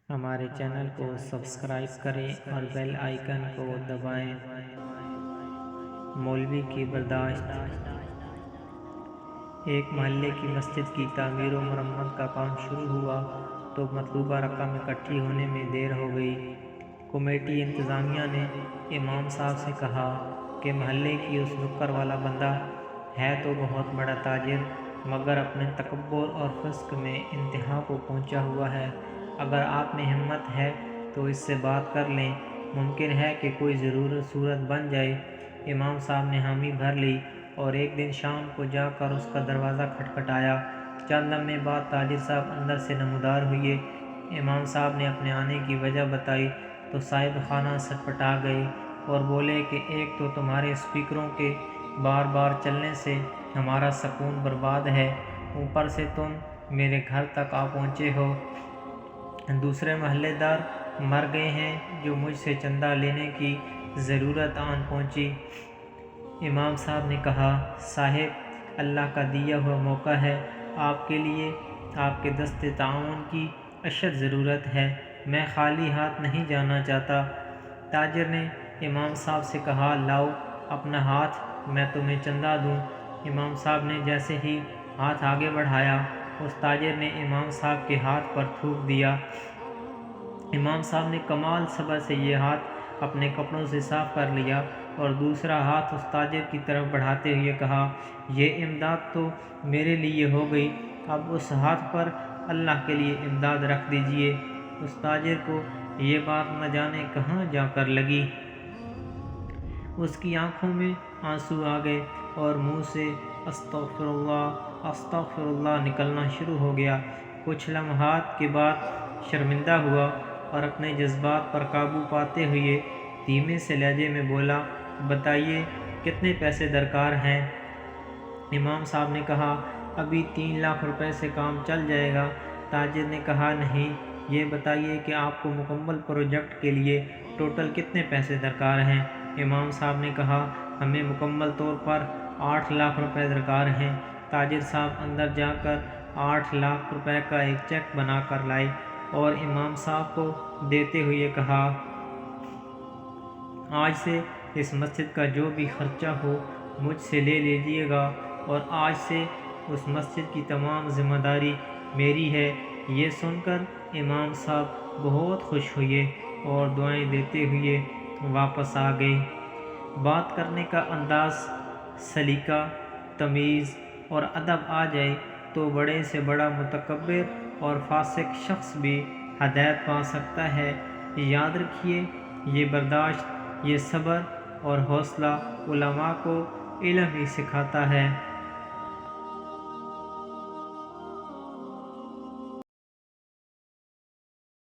ہمارے چینل کو سبسکرائب کریں اور بیل آئیکن کو دبائیں۔ مولوی کی برداشت۔ ایک محلے کی مسجد کی تعمیر و مرمت کا کام شروع ہوا تو مطلوبہ رقم اکٹھی ہونے میں دیر ہو گئی۔ کمیٹی انتظامیہ نے امام صاحب سے کہا کہ محلے کی اس نکر والا بندہ ہے تو بہت بڑا تاجر، مگر اپنے تکبر اور فسق میں انتہا کو پہنچا ہوا ہے۔ اگر آپ میں ہمت ہے تو اس سے بات کر لیں، ممکن ہے کہ کوئی صورت بن جائے۔ امام صاحب نے حامی بھر لی اور ایک دن شام کو جا کر اس کا دروازہ کھٹکھٹایا۔ چند لمحے بعد تاجر صاحب اندر سے نمودار ہوئے۔ امام صاحب نے اپنے آنے کی وجہ بتائی تو صاحب خانہ سٹپٹا گئے اور بولے کہ ایک تو تمہارے اسپیکروں کے بار بار چلنے سے ہمارا سکون برباد ہے، اوپر سے تم میرے گھر تک آ پہنچے ہو۔ دوسرے محلے دار مر گئے ہیں جو مجھ سے چندہ لینے کی ضرورت آن پہنچی۔ امام صاحب نے کہا، صاحب اللہ کا دیا ہوا موقع ہے، آپ کے لیے آپ کے دست تعاون کی اشد ضرورت ہے، میں خالی ہاتھ نہیں جانا چاہتا۔ تاجر نے امام صاحب سے کہا، لاؤ اپنا ہاتھ، میں تمہیں چندہ دوں۔ امام صاحب نے جیسے ہی ہاتھ آگے بڑھایا، اس تاجر نے امام صاحب کے ہاتھ پر تھوک دیا۔ امام صاحب نے کمال صبر سے یہ ہاتھ اپنے کپڑوں سے صاف کر لیا اور دوسرا ہاتھ اس تاجر کی طرف بڑھاتے ہوئے کہا، یہ امداد تو میرے لیے ہو گئی، اب اس ہاتھ پر اللہ کے لیے امداد رکھ دیجئے۔ اس تاجر کو یہ بات نہ جانے کہاں جا کر لگی، اس کی آنکھوں میں آنسو آ گئے اور منہ سے استغفر اللہ استغفر اللہ نکلنا شروع ہو گیا۔ کچھ لمحات کے بعد شرمندہ ہوا اور اپنے جذبات پر قابو پاتے ہوئے دھیمے سے لہجے میں بولا، بتائیے کتنے پیسے درکار ہیں؟ امام صاحب نے کہا، ابھی 3 لاکھ روپے سے کام چل جائے گا۔ تاجر نے کہا، نہیں، یہ بتائیے کہ آپ کو مکمل پروجیکٹ کے لیے ٹوٹل کتنے پیسے درکار ہیں؟ امام صاحب نے کہا، ہمیں مکمل طور پر 8 لاکھ روپے درکار ہیں۔ تاجر صاحب اندر جا کر 8 لاکھ روپے کا ایک چیک بنا کر لائے اور امام صاحب کو دیتے ہوئے کہا، آج سے اس مسجد کا جو بھی خرچہ ہو مجھ سے لے لیجئے گا اور آج سے اس مسجد کی تمام ذمہ داری میری ہے۔ یہ سن کر امام صاحب بہت خوش ہوئے اور دعائیں دیتے ہوئے واپس آ گئے۔ بات کرنے کا انداز، سلیقہ، تمیز اور ادب آ جائے تو بڑے سے بڑا متکبر اور فاسق شخص بھی ہدایت پا سکتا ہے۔ یاد رکھیے، یہ برداشت، یہ صبر اور حوصلہ علماء کو علم ہی سکھاتا ہے۔